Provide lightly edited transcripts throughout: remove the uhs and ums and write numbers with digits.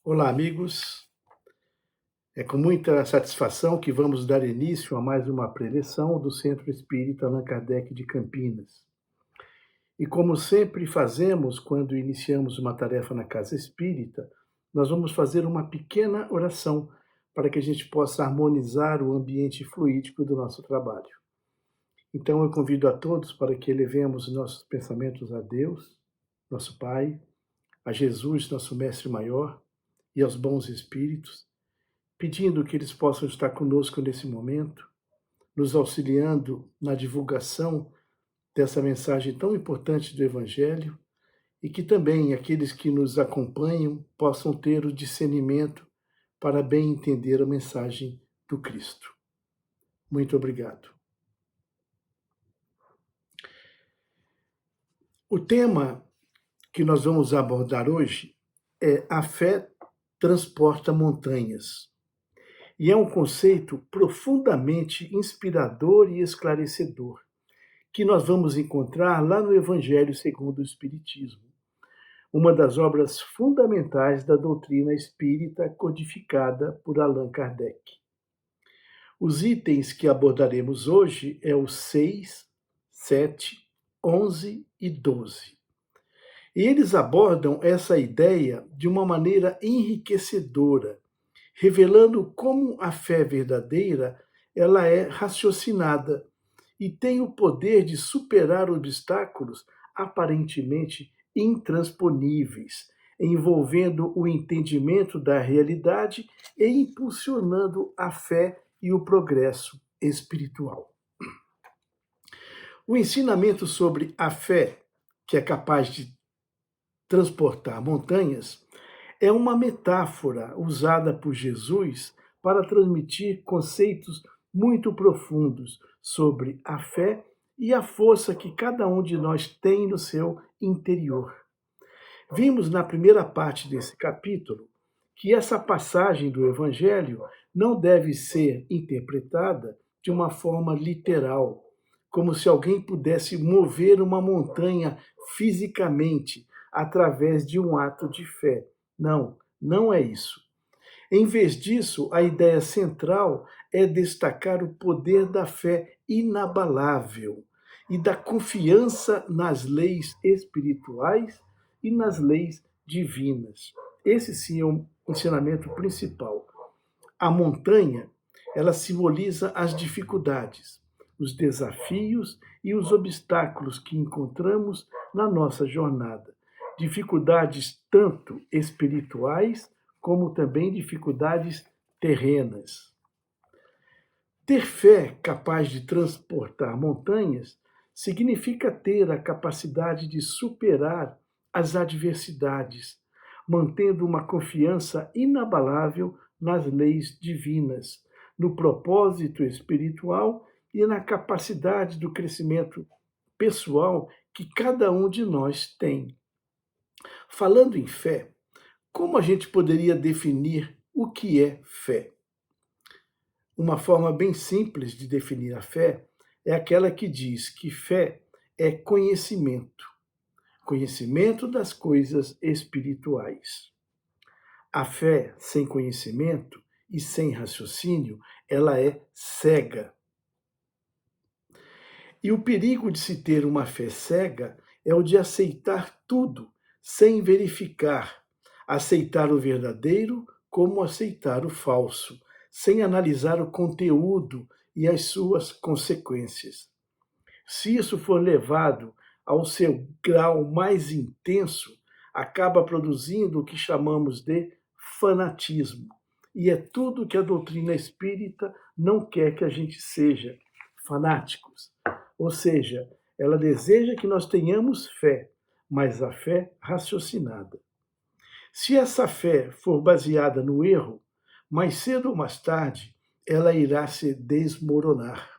Olá, amigos. É com muita satisfação que vamos dar início a mais uma preleção do Centro Espírita Allan Kardec de Campinas. E como sempre fazemos quando iniciamos uma tarefa na Casa Espírita, nós vamos fazer uma pequena oração para que a gente possa harmonizar o ambiente fluídico do nosso trabalho. Então eu convido a todos para que elevemos nossos pensamentos a Deus, nosso Pai, a Jesus, nosso Mestre Maior, e aos bons espíritos, pedindo que eles possam estar conosco nesse momento, nos auxiliando na divulgação dessa mensagem tão importante do Evangelho e que também aqueles que nos acompanham possam ter o discernimento para bem entender a mensagem do Cristo. Muito obrigado. O tema que nós vamos abordar hoje é a fé transporta montanhas. E é um conceito profundamente inspirador e esclarecedor, que nós vamos encontrar lá no Evangelho segundo o Espiritismo, uma das obras fundamentais da doutrina espírita codificada por Allan Kardec. Os itens que abordaremos hoje é os 6, 7, 11 e 12. E eles abordam essa ideia de uma maneira enriquecedora, revelando como a fé verdadeira ela é raciocinada e tem o poder de superar obstáculos aparentemente intransponíveis, envolvendo o entendimento da realidade e impulsionando a fé e o progresso espiritual. O ensinamento sobre a fé, que é capaz de transportar montanhas, é uma metáfora usada por Jesus para transmitir conceitos muito profundos sobre a fé e a força que cada um de nós tem no seu interior. Vimos na primeira parte desse capítulo que essa passagem do Evangelho não deve ser interpretada de uma forma literal, como se alguém pudesse mover uma montanha fisicamente através de um ato de fé. Não, não é isso. Em vez disso, a ideia central é destacar o poder da fé inabalável e da confiança nas leis espirituais e nas leis divinas. Esse sim é o ensinamento principal. A montanha, ela simboliza as dificuldades, os desafios e os obstáculos que encontramos na nossa jornada. Dificuldades tanto espirituais como também dificuldades terrenas. Ter fé capaz de transportar montanhas significa ter a capacidade de superar as adversidades, mantendo uma confiança inabalável nas leis divinas, no propósito espiritual e na capacidade do crescimento pessoal que cada um de nós tem. Falando em fé, como a gente poderia definir o que é fé? Uma forma bem simples de definir a fé é aquela que diz que fé é conhecimento, conhecimento das coisas espirituais. A fé sem conhecimento e sem raciocínio, ela é cega. E o perigo de se ter uma fé cega é o de aceitar tudo sem verificar, aceitar o verdadeiro como aceitar o falso, sem analisar o conteúdo e as suas consequências. Se isso for levado ao seu grau mais intenso, acaba produzindo o que chamamos de fanatismo. E é tudo que a doutrina espírita não quer que a gente seja, fanáticos. Ou seja, ela deseja que nós tenhamos fé, mas a fé raciocinada. Se essa fé for baseada no erro, mais cedo ou mais tarde, ela irá se desmoronar.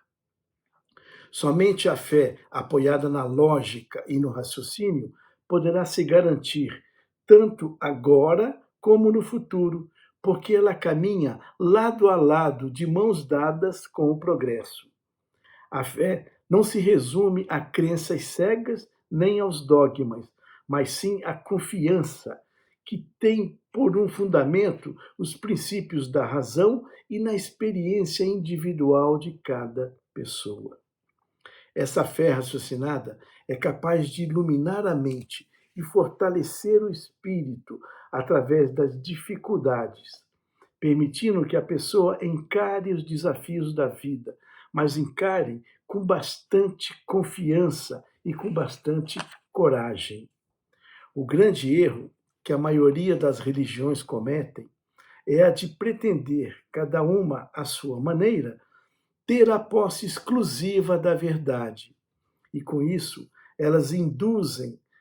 Somente a fé apoiada na lógica e no raciocínio poderá se garantir tanto agora como no futuro, porque ela caminha lado a lado, de mãos dadas com o progresso. A fé não se resume a crenças cegas nem aos dogmas, mas sim a confiança que tem por um fundamento, os princípios da razão e na experiência individual de cada pessoa. Essa fé raciocinada é capaz de iluminar a mente e fortalecer o espírito através das dificuldades, permitindo que a pessoa encare os desafios da vida, mas encare com bastante confiança e com bastante coragem. O grande erro que a maioria das religiões cometem é a de pretender, cada uma à sua maneira, ter a posse exclusiva da verdade. E com isso, elas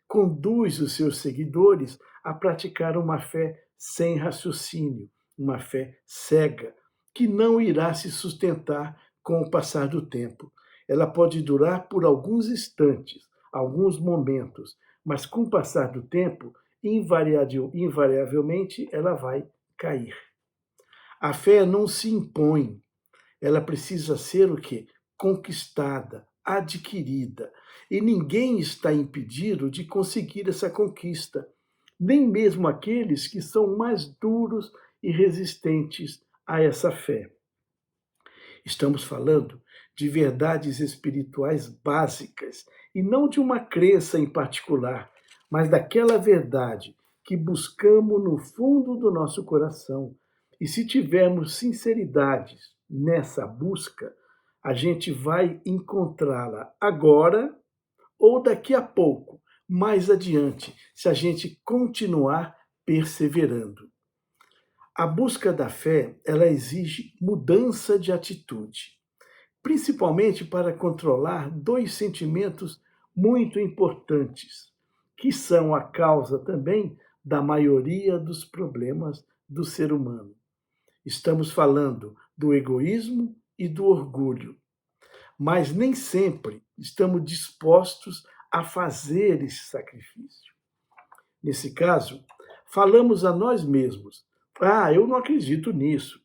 conduz os seus seguidores a praticar uma fé sem raciocínio, uma fé cega, que não irá se sustentar com o passar do tempo. Ela pode durar por alguns instantes, alguns momentos, mas com o passar do tempo, invariavelmente, ela vai cair. A fé não se impõe, ela precisa ser o quê? Conquistada, adquirida. E ninguém está impedido de conseguir essa conquista, nem mesmo aqueles que são mais duros e resistentes a essa fé. Estamos falando de verdades espirituais básicas e não de uma crença em particular, mas daquela verdade que buscamos no fundo do nosso coração. E se tivermos sinceridade nessa busca, a gente vai encontrá-la agora ou daqui a pouco, mais adiante, se a gente continuar perseverando. A busca da fé, ela exige mudança de atitude, principalmente para controlar dois sentimentos muito importantes, que são a causa também da maioria dos problemas do ser humano. Estamos falando do egoísmo e do orgulho, mas nem sempre estamos dispostos a fazer esse sacrifício. Nesse caso, falamos a nós mesmos: eu não acredito nisso.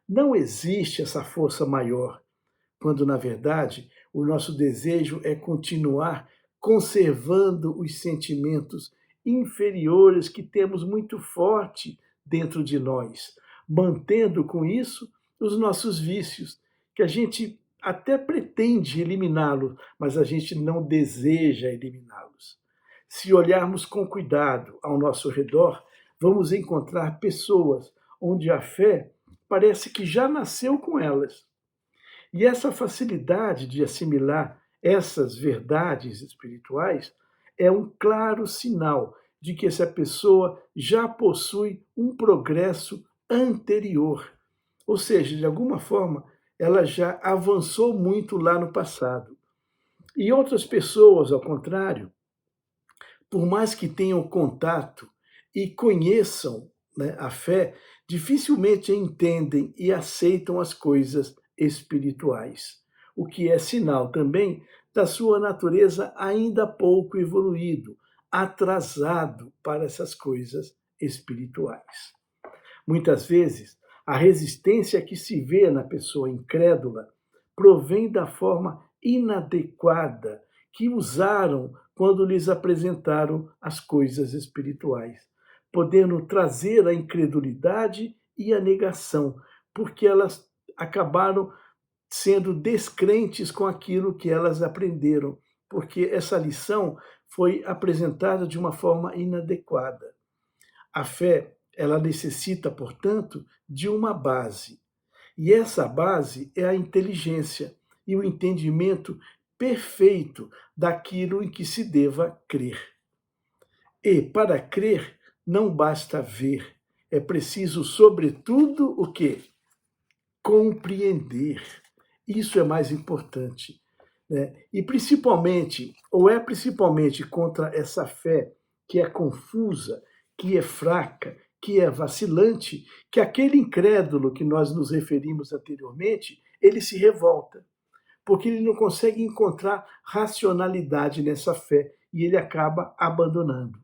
Não existe essa força maior, quando na verdade o nosso desejo é continuar conservando os sentimentos inferiores que temos muito forte dentro de nós, mantendo com isso os nossos vícios, que a gente até pretende eliminá-los, mas a gente não deseja eliminá-los. Se olharmos com cuidado ao nosso redor, vamos encontrar pessoas onde a fé parece que já nasceu com elas. E essa facilidade de assimilar essas verdades espirituais é um claro sinal de que essa pessoa já possui um progresso anterior. Ou seja, de alguma forma, ela já avançou muito lá no passado. E outras pessoas, ao contrário, por mais que tenham contato e conheçam, né, a fé, dificilmente entendem e aceitam as coisas espirituais, o que é sinal também da sua natureza ainda pouco evoluído, atrasado para essas coisas espirituais. Muitas vezes, a resistência que se vê na pessoa incrédula provém da forma inadequada que usaram quando lhes apresentaram as coisas espirituais, podendo trazer a incredulidade e a negação, porque elas acabaram sendo descrentes com aquilo que elas aprenderam, porque essa lição foi apresentada de uma forma inadequada. A fé, ela necessita, portanto, de uma base. E essa base é a inteligência e o entendimento perfeito daquilo em que se deva crer. E, para crer, não basta ver, é preciso, sobretudo, o quê? Compreender. Isso é mais importante, né? E principalmente, ou é principalmente contra essa fé que é confusa, que é fraca, que é vacilante, que aquele incrédulo que nós nos referimos anteriormente, ele se revolta, porque ele não consegue encontrar racionalidade nessa fé e ele acaba abandonando.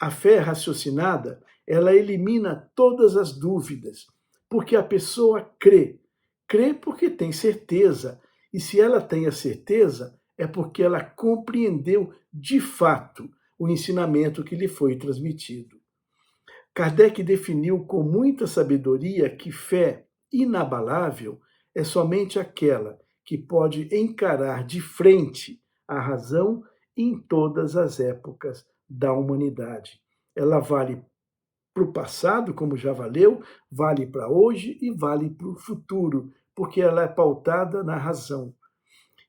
A fé raciocinada, ela elimina todas as dúvidas, porque a pessoa crê. Crê porque tem certeza. E se ela tem a certeza, é porque ela compreendeu de fato o ensinamento que lhe foi transmitido. Kardec definiu com muita sabedoria que fé inabalável é somente aquela que pode encarar de frente a razão em todas as épocas da humanidade. Ela vale para o passado, como já valeu, vale para hoje e vale para o futuro, porque ela é pautada na razão.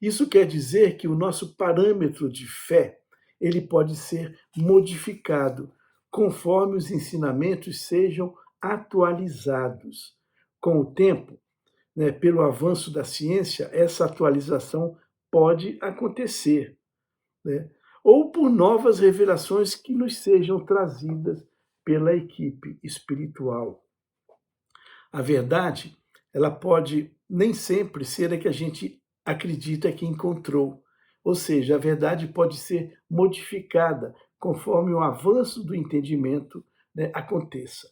Isso quer dizer que o nosso parâmetro de fé, ele pode ser modificado conforme os ensinamentos sejam atualizados. Com o tempo, né, pelo avanço da ciência, essa atualização pode acontecer, né? Ou por novas revelações que nos sejam trazidas pela equipe espiritual. A verdade, ela pode nem sempre ser a que a gente acredita que encontrou. Ou seja, a verdade pode ser modificada conforme o avanço do entendimento, né, aconteça.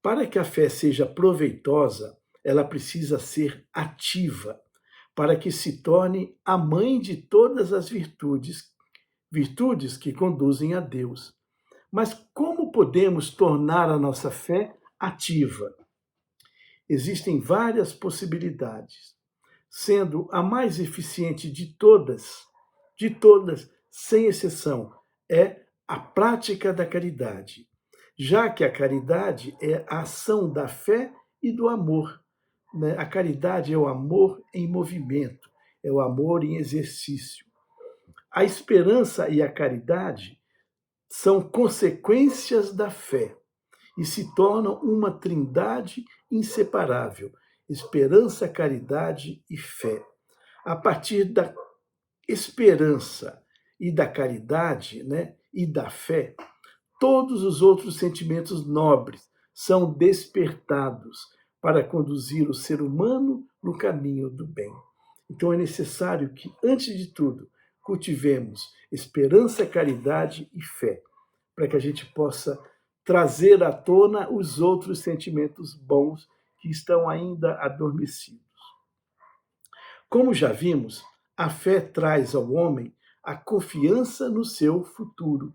Para que a fé seja proveitosa, ela precisa ser ativa, para que se torne a mãe de todas as virtudes, virtudes que conduzem a Deus. Mas como podemos tornar a nossa fé ativa? Existem várias possibilidades, sendo a mais eficiente de todas, sem exceção, é a prática da caridade, já que a caridade é a ação da fé e do amor, né? A caridade é o amor em movimento, é o amor em exercício. A esperança e a caridade são consequências da fé e se tornam uma trindade inseparável: esperança, caridade e fé. A partir da esperança e da caridade, né, e da fé, todos os outros sentimentos nobres são despertados para conduzir o ser humano no caminho do bem. Então é necessário que, antes de tudo, cultivemos esperança, caridade e fé, para que a gente possa trazer à tona os outros sentimentos bons que estão ainda adormecidos. Como já vimos, a fé traz ao homem a confiança no seu futuro.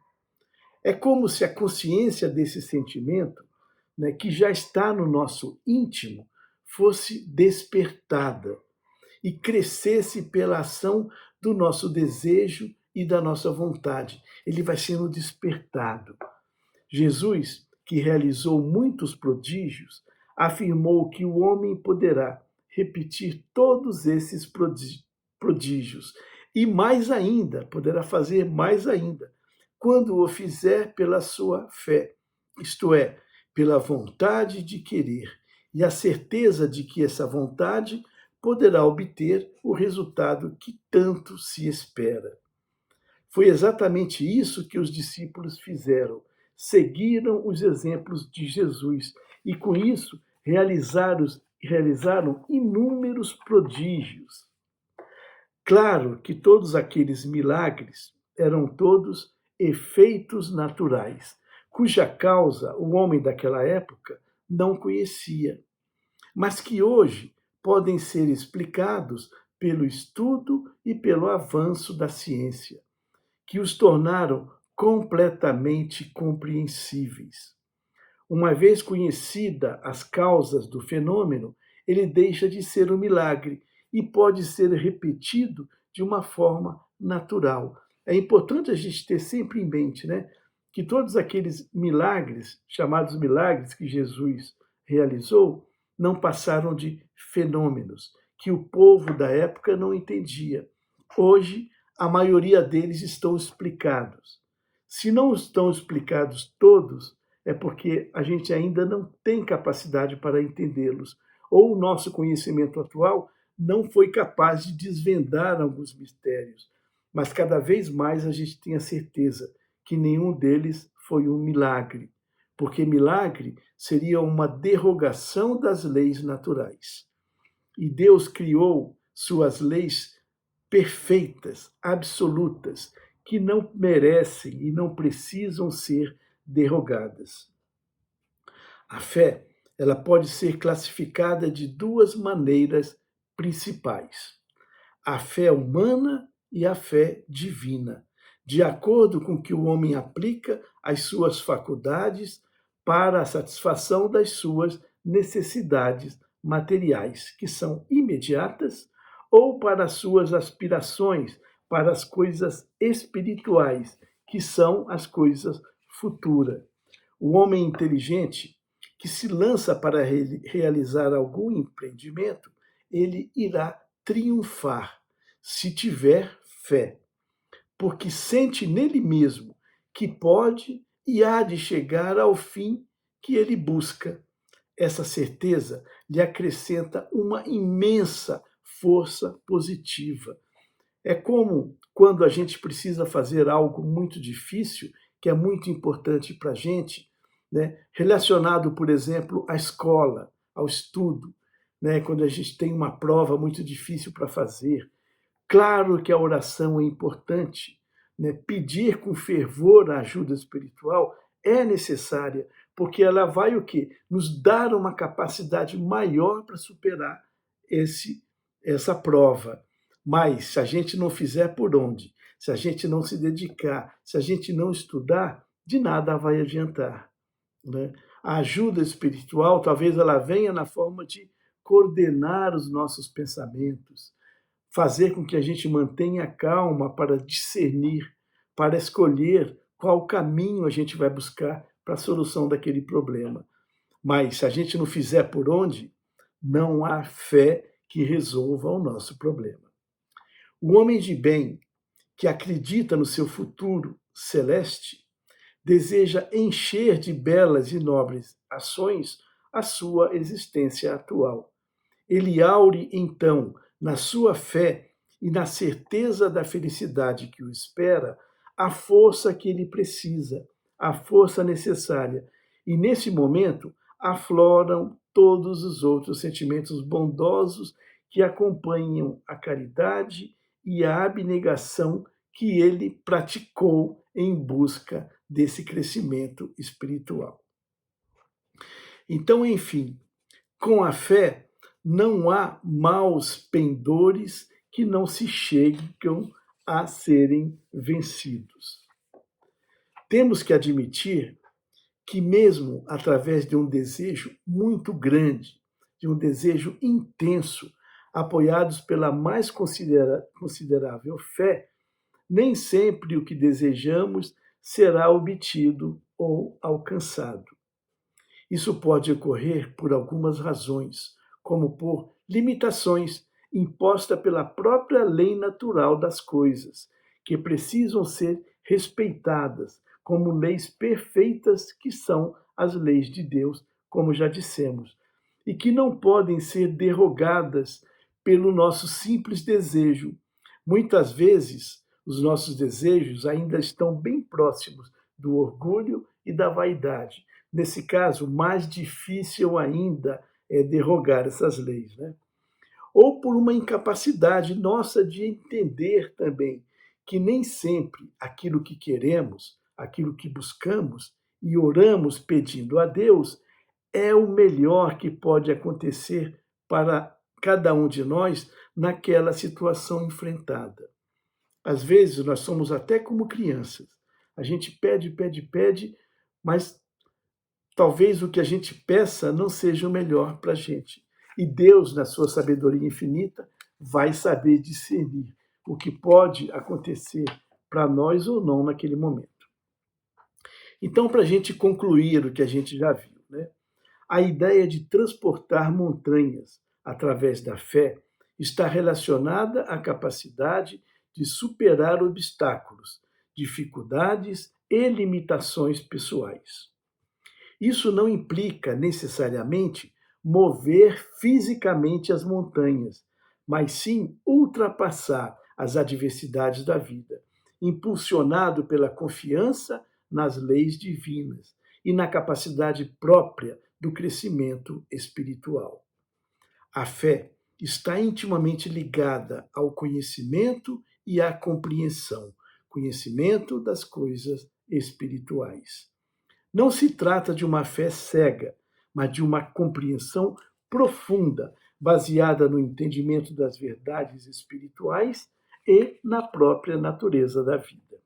É como se a consciência desse sentimento, né, que já está no nosso íntimo, fosse despertada e crescesse pela ação do nosso desejo e da nossa vontade. Ele vai sendo despertado. Jesus, que realizou muitos prodígios, afirmou que o homem poderá repetir todos esses prodígios e mais ainda, poderá fazer mais ainda, quando o fizer pela sua fé, isto é, pela vontade de querer e a certeza de que essa vontade poderá obter o resultado que tanto se espera. Foi exatamente isso que os discípulos fizeram. Seguiram os exemplos de Jesus e, com isso, realizaram inúmeros prodígios. Claro que todos aqueles milagres eram todos efeitos naturais, cuja causa o homem daquela época não conhecia, mas que hoje podem ser explicados pelo estudo e pelo avanço da ciência, que os tornaram completamente compreensíveis. Uma vez conhecida as causas do fenômeno, ele deixa de ser um milagre e pode ser repetido de uma forma natural. É importante a gente ter sempre em mente, né, que todos aqueles milagres, chamados milagres que Jesus realizou, não passaram de fenômenos que o povo da época não entendia. Hoje, a maioria deles estão explicados. Se não estão explicados todos, é porque a gente ainda não tem capacidade para entendê-los, ou o nosso conhecimento atual não foi capaz de desvendar alguns mistérios. Mas cada vez mais a gente tem a certeza que nenhum deles foi um milagre, porque milagre seria uma derrogação das leis naturais. E Deus criou suas leis perfeitas, absolutas, que não merecem e não precisam ser derrogadas. A fé, ela pode ser classificada de duas maneiras principais: a fé humana e a fé divina, de acordo com que o homem aplica as suas faculdades para a satisfação das suas necessidades materiais, que são imediatas, ou para as suas aspirações para as coisas espirituais, que são as coisas futuras. O homem inteligente que se lança para realizar algum empreendimento, ele irá triunfar se tiver fé, porque sente nele mesmo que pode e há de chegar ao fim que ele busca. Essa certeza lhe acrescenta uma imensa força positiva. É como quando a gente precisa fazer algo muito difícil, que é muito importante para a gente, né? Relacionado, por exemplo, à escola, ao estudo, né? Quando a gente tem uma prova muito difícil para fazer. Claro que a oração é importante, né? Pedir com fervor a ajuda espiritual é necessária, porque ela vai o quê? Nos dar uma capacidade maior para superar essa prova. Mas se a gente não fizer por onde, se a gente não se dedicar, se a gente não estudar, de nada vai adiantar, né? A ajuda espiritual, talvez ela venha na forma de coordenar os nossos pensamentos, fazer com que a gente mantenha a calma para discernir, para escolher qual caminho a gente vai buscar para a solução daquele problema. Mas se a gente não fizer por onde, não há fé que resolva o nosso problema. O homem de bem, que acredita no seu futuro celeste, deseja encher de belas e nobres ações a sua existência atual. Ele aure, então, na sua fé e na certeza da felicidade que o espera, a força que ele precisa, a força necessária. E nesse momento afloram todos os outros sentimentos bondosos que acompanham a caridade e a abnegação que ele praticou em busca desse crescimento espiritual. Então, enfim, com a fé não há maus pendores que não se chegam a serem vencidos. Temos que admitir que mesmo através de um desejo muito grande, de um desejo intenso, apoiados pela mais considerável fé, nem sempre o que desejamos será obtido ou alcançado. Isso pode ocorrer por algumas razões, como por limitações impostas pela própria lei natural das coisas, que precisam ser respeitadas como leis perfeitas que são as leis de Deus, como já dissemos, e que não podem ser derrogadas pelo nosso simples desejo. Muitas vezes, os nossos desejos ainda estão bem próximos do orgulho e da vaidade. Nesse caso, mais difícil ainda é derrogar essas leis, né? Ou por uma incapacidade nossa de entender também que nem sempre aquilo que queremos, aquilo que buscamos e oramos pedindo a Deus é o melhor que pode acontecer para cada um de nós naquela situação enfrentada. Às vezes nós somos até como crianças. A gente pede, pede, pede, mas talvez o que a gente peça não seja o melhor para a gente. E Deus, na sua sabedoria infinita, vai saber discernir o que pode acontecer para nós ou não naquele momento. Então, para a gente concluir o que a gente já viu, né? A ideia de transportar montanhas através da fé está relacionada à capacidade de superar obstáculos, dificuldades e limitações pessoais. Isso não implica necessariamente mover fisicamente as montanhas, mas sim ultrapassar as adversidades da vida, impulsionado pela confiança nas leis divinas e na capacidade própria do crescimento espiritual. A fé está intimamente ligada ao conhecimento e à compreensão, conhecimento das coisas espirituais. Não se trata de uma fé cega, mas de uma compreensão profunda, baseada no entendimento das verdades espirituais e na própria natureza da vida.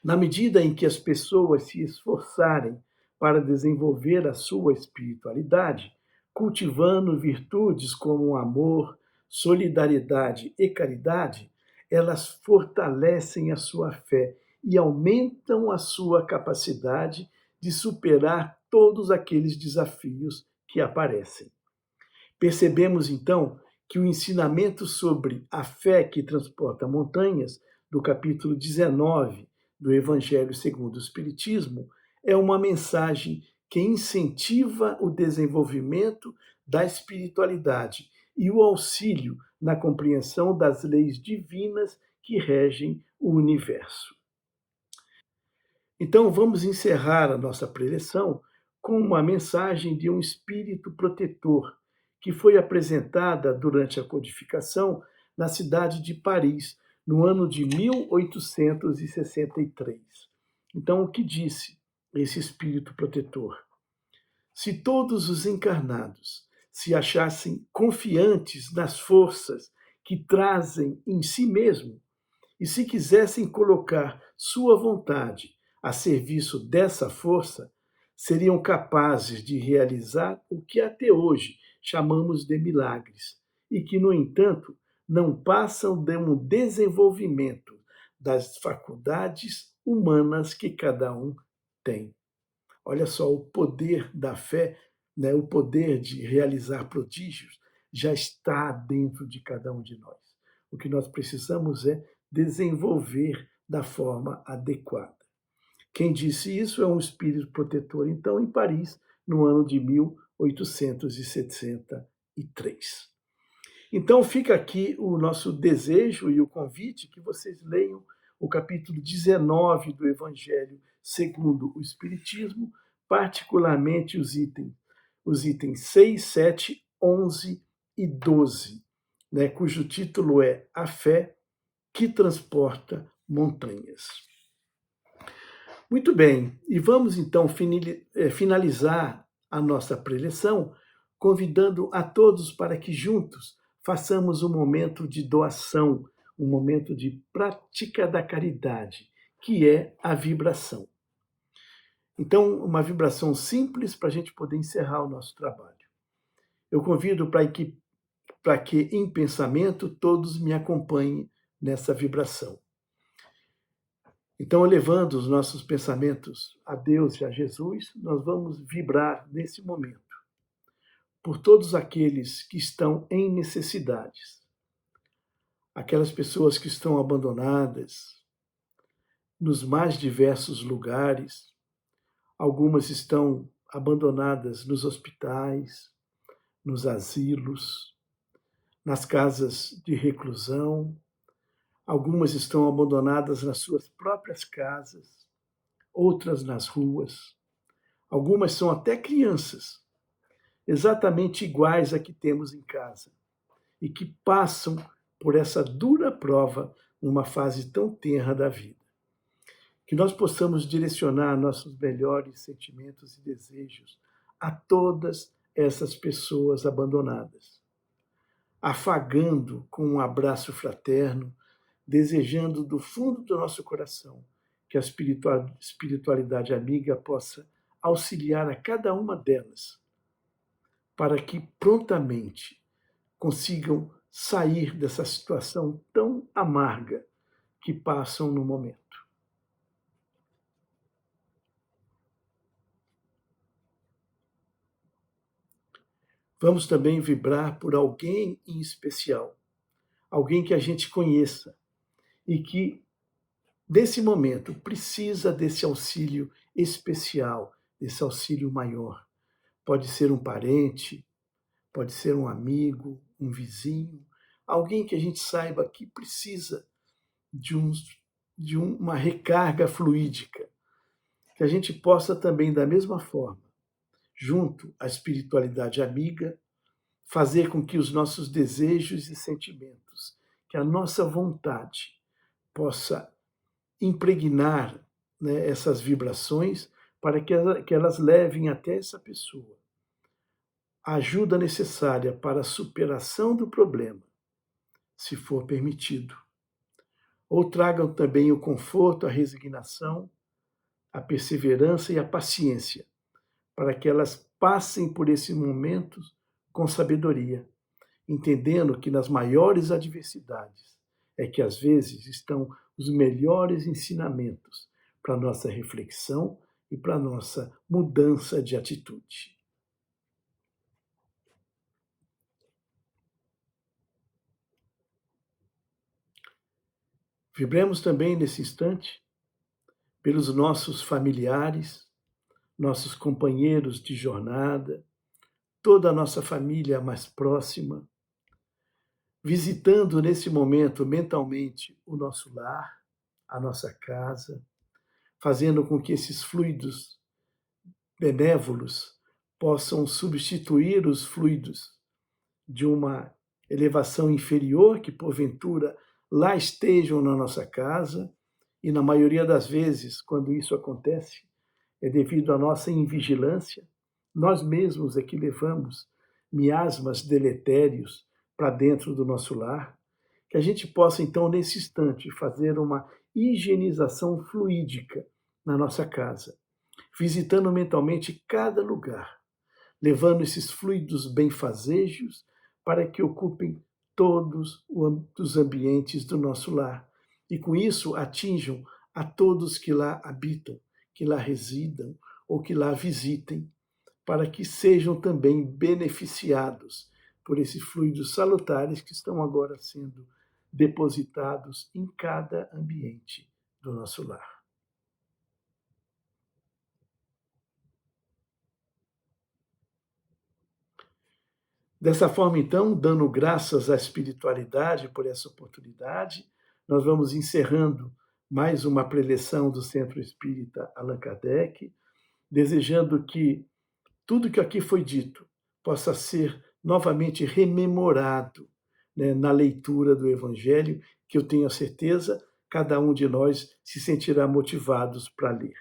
Na medida em que as pessoas se esforçarem para desenvolver a sua espiritualidade, cultivando virtudes como o amor, solidariedade e caridade, elas fortalecem a sua fé e aumentam a sua capacidade de superar todos aqueles desafios que aparecem. Percebemos então que o ensinamento sobre a fé que transporta montanhas, do capítulo 19 do Evangelho segundo o Espiritismo, é uma mensagem que incentiva o desenvolvimento da espiritualidade e o auxílio na compreensão das leis divinas que regem o universo. Então, vamos encerrar a nossa preleção com uma mensagem de um espírito protetor que foi apresentada durante a codificação na cidade de Paris, no ano de 1863. Então, o que disse esse espírito protetor? Se todos os encarnados se achassem confiantes nas forças que trazem em si mesmo, e se quisessem colocar sua vontade a serviço dessa força, seriam capazes de realizar o que até hoje chamamos de milagres, e que, no entanto, não passam de um desenvolvimento das faculdades humanas que cada um tem. Olha só, o poder da fé, né, o poder de realizar prodígios, já está dentro de cada um de nós. O que nós precisamos é desenvolver da forma adequada. Quem disse isso é um espírito protetor, então, em Paris, no ano de 1863. Então, fica aqui o nosso desejo e o convite que vocês leiam o capítulo 19 do Evangelho segundo o Espiritismo, particularmente os itens 6, 7, 11 e 12, né, cujo título é A Fé que Transporta Montanhas. Muito bem, e vamos então finalizar a nossa preleção convidando a todos para que juntos façamos um momento de doação, um momento de prática da caridade, que é a vibração. Então, uma vibração simples para a gente poder encerrar o nosso trabalho. Eu convido para que em pensamento todos me acompanhem nessa vibração. Então, elevando os nossos pensamentos a Deus e a Jesus, nós vamos vibrar nesse momento por todos aqueles que estão em necessidades, aquelas pessoas que estão abandonadas nos mais diversos lugares. Algumas estão abandonadas nos hospitais, nos asilos, nas casas de reclusão. Algumas estão abandonadas nas suas próprias casas, outras nas ruas. Algumas são até crianças, exatamente iguais a que temos em casa, e que passam por essa dura prova numa fase tão tenra da vida. Que nós possamos direcionar nossos melhores sentimentos e desejos a todas essas pessoas abandonadas, afagando com um abraço fraterno, desejando do fundo do nosso coração que a espiritualidade amiga possa auxiliar a cada uma delas, para que prontamente consigam sair dessa situação tão amarga que passam no momento. Vamos também vibrar por alguém em especial, alguém que a gente conheça e que, nesse momento, precisa desse auxílio especial, desse auxílio maior. Pode ser um parente, pode ser um amigo, um vizinho, alguém que a gente saiba que precisa de uma recarga fluídica, que a gente possa também, da mesma forma, junto à espiritualidade amiga, fazer com que os nossos desejos e sentimentos, que a nossa vontade possa impregnar, né, essas vibrações para que elas levem até essa pessoa a ajuda necessária para a superação do problema, se for permitido. Ou tragam também o conforto, a resignação, a perseverança e a paciência para que elas passem por esses momentos com sabedoria, entendendo que nas maiores adversidades é que às vezes estão os melhores ensinamentos para a nossa reflexão e para a nossa mudança de atitude. Vibremos também nesse instante pelos nossos familiares, nossos companheiros de jornada, toda a nossa família mais próxima, visitando nesse momento mentalmente o nosso lar, a nossa casa, fazendo com que esses fluidos benévolos possam substituir os fluidos de uma elevação inferior que porventura lá estejam na nossa casa, e na maioria das vezes, quando isso acontece, é devido à nossa invigilância. Nós mesmos é que levamos miasmas deletérios para dentro do nosso lar, que a gente possa, então, nesse instante, fazer uma higienização fluídica na nossa casa, visitando mentalmente cada lugar, levando esses fluidos benfazejos para que ocupem todos os ambientes do nosso lar e, com isso, atinjam a todos que lá habitam, que lá residam ou que lá visitem, para que sejam também beneficiados por esses fluidos salutares que estão agora sendo depositados em cada ambiente do nosso lar. Dessa forma, então, dando graças à espiritualidade por essa oportunidade, nós vamos encerrando mais uma preleção do Centro Espírita Allan Kardec, desejando que tudo que aqui foi dito possa ser novamente rememorado, né, na leitura do Evangelho, que eu tenho a certeza cada um de nós se sentirá motivados para ler.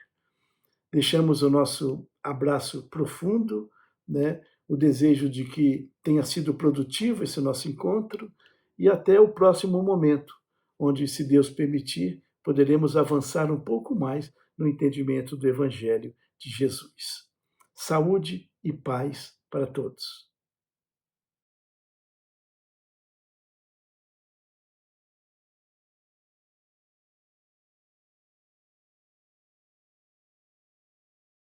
Deixamos o nosso abraço profundo, né, o desejo de que tenha sido produtivo esse nosso encontro e até o próximo momento, onde, se Deus permitir, poderemos avançar um pouco mais no entendimento do Evangelho de Jesus. Saúde e paz para todos.